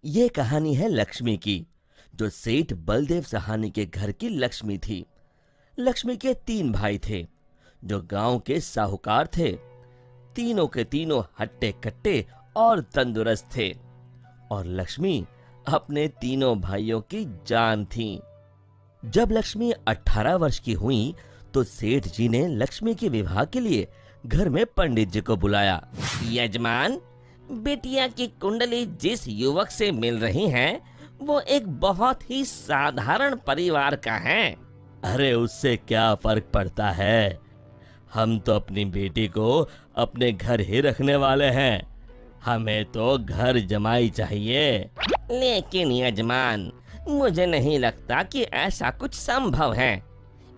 ये कहानी है लक्ष्मी की, जो सेठ बलदेव सहानी के घर की लक्ष्मी थी। लक्ष्मी के 3 भाई थे, जो गांव के साहूकार थे। तीनों के तीनों हट्टे कट्टे और तंदुरुस्त थे, और लक्ष्मी अपने तीनों भाइयों की जान थी। जब लक्ष्मी 18 वर्ष की हुई, तो सेठ जी ने लक्ष्मी के विवाह के लिए घर में पंडित जी को बुलाया। यजमान, बेटिया की कुंडली जिस युवक से मिल रही है, वो एक बहुत ही साधारण परिवार का है। अरे उससे क्या फर्क पड़ता है, हम तो अपनी बेटी को अपने घर ही रखने वाले हैं। हमें तो घर जमाई चाहिए। लेकिन यजमान, मुझे नहीं लगता कि ऐसा कुछ संभव है।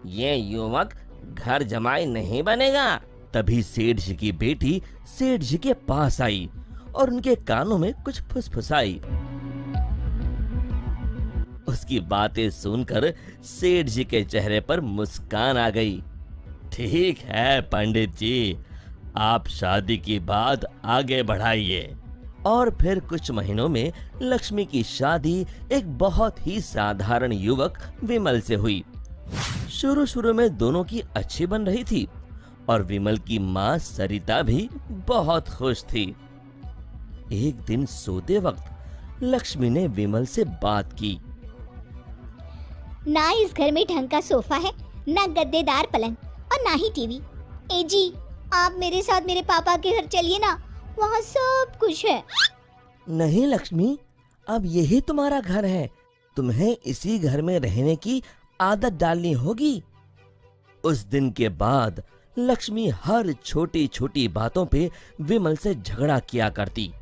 ये युवक घर जमाई नहीं बनेगा। तभी सेठ जी की बेटी सेठ जी के पास आई और उनके कानों में कुछ फुसफुसाई। उसकी बातें सुनकर सेठ जी के चेहरे पर मुस्कान आ गई। ठीक है पंडित जी, आप शादी की बात आगे बढ़ाइए। और फिर कुछ महीनों में लक्ष्मी की शादी एक बहुत ही साधारण युवक विमल से हुई। शुरू में दोनों की अच्छी बन रही थी, और विमल की माँ सरिता भी बहुत खुश थी। एक दिन सोते वक्त लक्ष्मी ने विमल से बात की। ना इस घर में ढंग का सोफा है, ना गद्देदार पलंग और ना ही टीवी। ए जी, आप मेरे साथ मेरे पापा के घर चलिए ना, वहाँ सब कुछ है। नहीं लक्ष्मी, अब यही तुम्हारा घर है। तुम्हें इसी घर में रहने की आदत डालनी होगी। उस दिन के बाद लक्ष्मी हर छोटी छोटी बातों पे विमल से झगड़ा किया करती।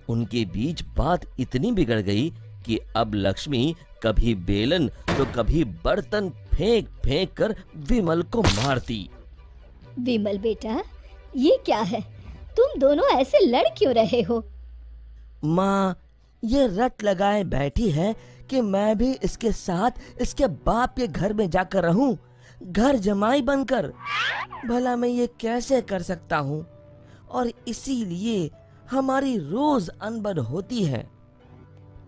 उनके बीच बात इतनी बिगड़ गई कि अब लक्ष्मी कभी बेलन तो कभी बर्तन फेंक फेंक कर विमल को मारती। विमल बेटा, ये क्या है? तुम दोनों ऐसे लड़ क्यों रहे हो? माँ, ये रट लगाए बैठी है कि मैं भी इसके साथ इसके बाप के घर में जाकर रहूं, घर जमाई बनकर। भला मैं ये कैसे कर सकता हूँ? और इसीलिए हमारी रोज अनबन होती है।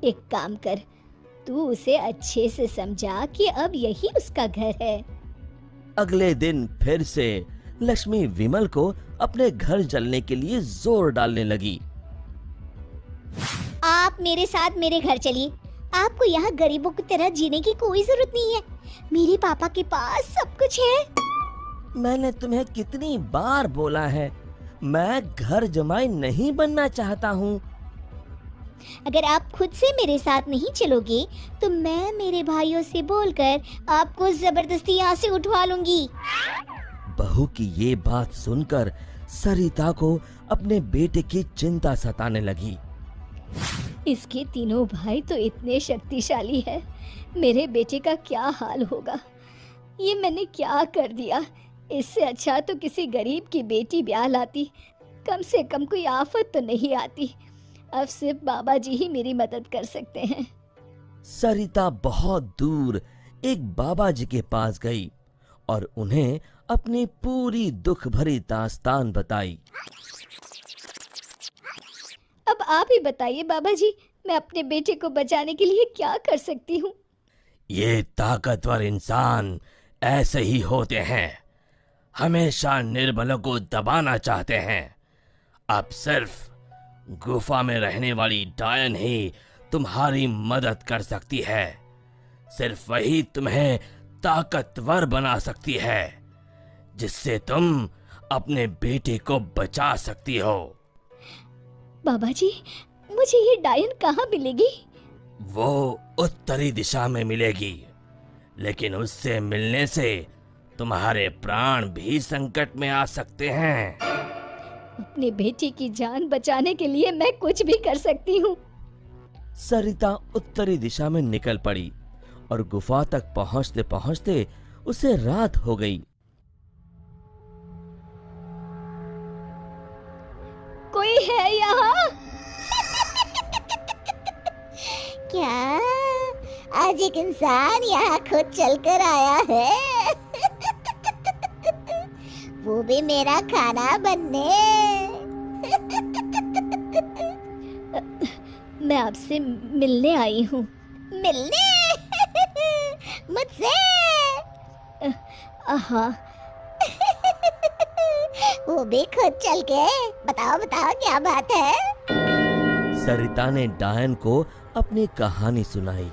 एक काम कर, तू उसे अच्छे से समझा कि अब यही उसका घर है। अगले दिन फिर से लक्ष्मी विमल को अपने घर चलने के लिए जोर डालने लगी। आप मेरे साथ मेरे घर चलिए। आपको यहाँ गरीबों की तरह जीने की कोई जरूरत नहीं है। मेरे पापा के पास सब कुछ है। मैंने तुम्हें कितनी बार बोला है, मैं घर जमाई नहीं बनना चाहता हूँ। अगर आप खुद से मेरे साथ नहीं चलोगे, तो मैं मेरे भाइयों से बोलकर आपको जबरदस्ती यहाँ से उठवा लूंगी। बहू की ये बात सुनकर सरिता को अपने बेटे की चिंता सताने लगी। इसके तीनों भाई तो इतने शक्तिशाली है, मेरे बेटे का क्या हाल होगा? ये मैंने क्या कर दिया? इससे अच्छा तो किसी गरीब की बेटी ब्याह लाती, कम से कम कोई आफत तो नहीं आती। अब सिर्फ बाबा जी ही मेरी मदद कर सकते हैं। सरिता बहुत दूर एक बाबा जी के पास गई और उन्हें अपनी पूरी दुख भरी दास्तान बताई। अब आप ही बताइए बाबा जी, मैं अपने बेटे को बचाने के लिए क्या कर सकती हूँ? ये ताकतवर इंसान ऐसे ही होते हैं, हमेशा निर्बलों को दबाना चाहते हैं। अब सिर्फ गुफा में रहने वाली डायन ही तुम्हारी मदद कर सकती है। सिर्फ वही तुम्हें ताकतवर बना सकती है, जिससे तुम अपने बेटे को बचा सकती हो। बाबा जी, मुझे ये डायन कहाँ मिलेगी? वो उत्तरी दिशा में मिलेगी, लेकिन उससे मिलने से तुम्हारे प्राण भी संकट में आ सकते हैं। अपने बेटी की जान बचाने के लिए मैं कुछ भी कर सकती हूँ। सरिता उत्तरी दिशा में निकल पड़ी और गुफा तक पहुंचते पहुंचते उसे रात हो गई। कोई है यहाँ? क्या आज एक इंसान यहाँ खुद चलकर आया है? वो भी मेरा खाना बनने। मैं आपसे मिलने आई हूँ। मिलने? मुझसे? हाँ। वो भी खुद चल के? बताओ बताओ क्या बात है? सरिता ने डायन को अपनी कहानी सुनाई।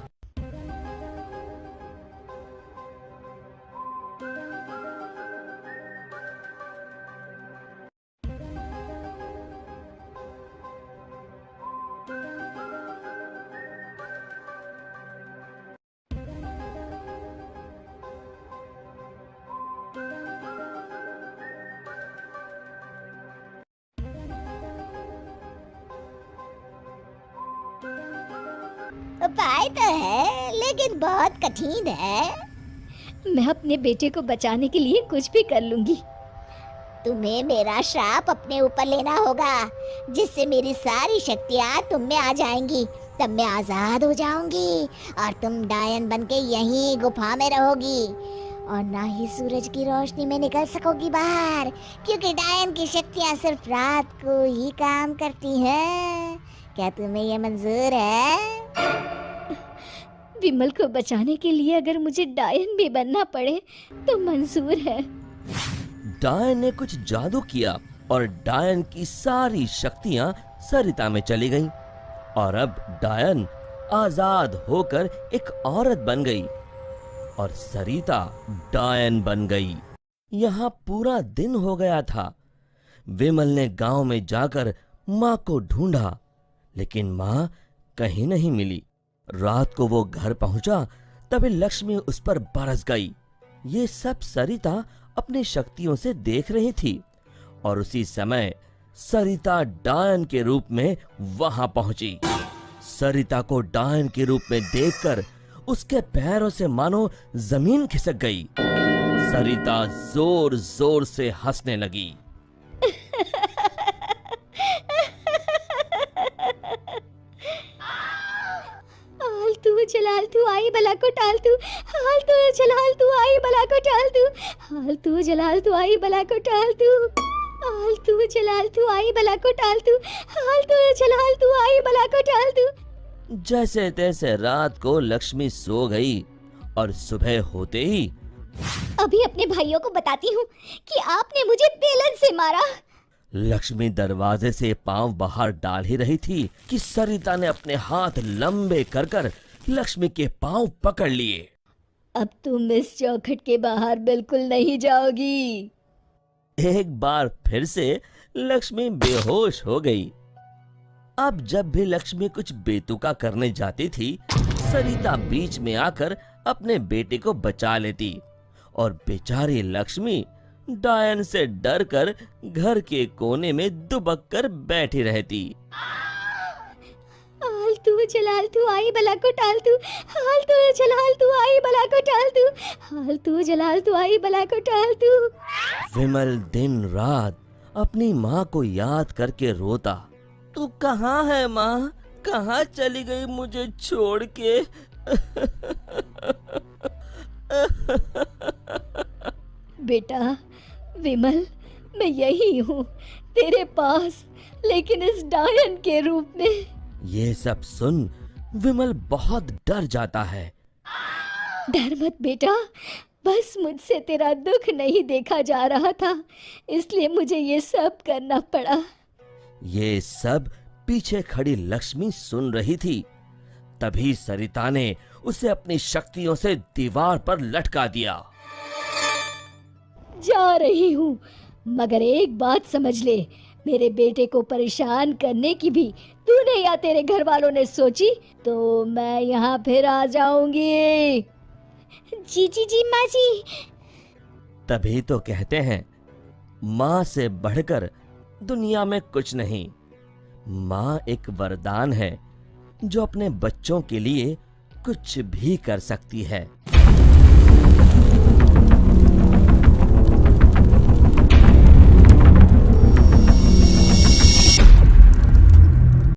उपाय तो है, लेकिन बहुत कठिन है। मैं अपने बेटे को बचाने के लिए कुछ भी कर लूंगी। तुम्हें मेरा श्राप अपने ऊपर लेना होगा, जिससे मेरी सारी शक्तियाँ तुम में आ जाएंगी। तब मैं आजाद हो जाऊंगी और तुम डायन बनके यहीं गुफा में रहोगी, और ना ही सूरज की रोशनी में निकल सकोगी बाहर, क्योंकि डायन की शक्तियाँ सिर्फ रात को ही काम करती हैं। क्या तुम्हें ये मंजूर है? विमल को बचाने के लिए अगर मुझे डायन भी बनना पड़े तो मंजूर है। डायन ने कुछ जादू किया और डायन की सारी शक्तियां सरिता में चली गईं और अब डायन आजाद होकर एक औरत बन गई और सरिता डायन बन गई। यहाँ पूरा दिन हो गया था। विमल ने गांव में जाकर माँ को ढूंढा, लेकिन माँ कहीं नहीं मिली। रात को वो घर पहुंचा, तभी लक्ष्मी उस पर बरस गई। ये सब सरिता अपनी शक्तियों से देख रही थी और उसी समय सरिता डायन के रूप में वहां पहुंची। सरिता को डायन के रूप में देखकर उसके पैरों से मानो जमीन खिसक गई। सरिता जोर जोर से हंसने लगी। जलाल तू आई भला को टाल तू, हाल तू जलाल तू आई भला को टाल तू, हाल तू जलाल तू आई भला को टाल तू, हाल तू जलाल तू आई भला को टाल तू, हाल तू जलाल तू आई भला को टाल तू। जैसे तैसे रात को लक्ष्मी सो गई और सुबह होते ही अभी अपने भाइयों को बताती हूँ कि आपने मुझे बेलन से मारा। लक्ष्मी दरवाजे से पांव बाहर डाल ही रही थी कि सरिता ने अपने हाथ लंबे कर कर लक्ष्मी के पांव पकड़ लिए। अब तुम इस चौखट के बाहर बिल्कुल नहीं जाओगी। एक बार फिर से लक्ष्मी बेहोश हो गई। अब जब भी लक्ष्मी कुछ बेतुका करने जाती थी, सरिता बीच में आकर अपने बेटे को बचा लेती और बेचारी लक्ष्मी डायन से डरकर घर के कोने में दुबक कर बैठी रहती। हाल तू जलाल तू आई भला को टाल तू, हाल तू जलाल तू आई भला को टाल तू, हाल तू जलाल तू आई भला को टाल तू। विमल दिन रात अपनी माँ को याद करके रोता। तू कहाँ है माँ? कहाँ चली गई मुझे छोड़ के? बेटा विमल, मैं यही हूँ तेरे पास, लेकिन इस डायन के रूप में। ये सब सुन विमल बहुत डर जाता है। डर मत बेटा, बस मुझसे तेरा दुख नहीं देखा जा रहा था, इसलिए मुझे ये सब करना पड़ा। ये सब पीछे खड़ी लक्ष्मी सुन रही थी। तभी सरिता ने उसे अपनी शक्तियों से दीवार पर लटका दिया। जा रही हूँ, मगर एक बात समझ ले, मेरे बेटे को परेशान करने की भी तूने या तेरे घर वालों ने सोची तो मैं यहाँ फिर आ जाऊंगी। जी जी जी माँ जी। तभी तो कहते हैं, माँ से बढ़कर दुनिया में कुछ नहीं। माँ एक वरदान है जो अपने बच्चों के लिए कुछ भी कर सकती है।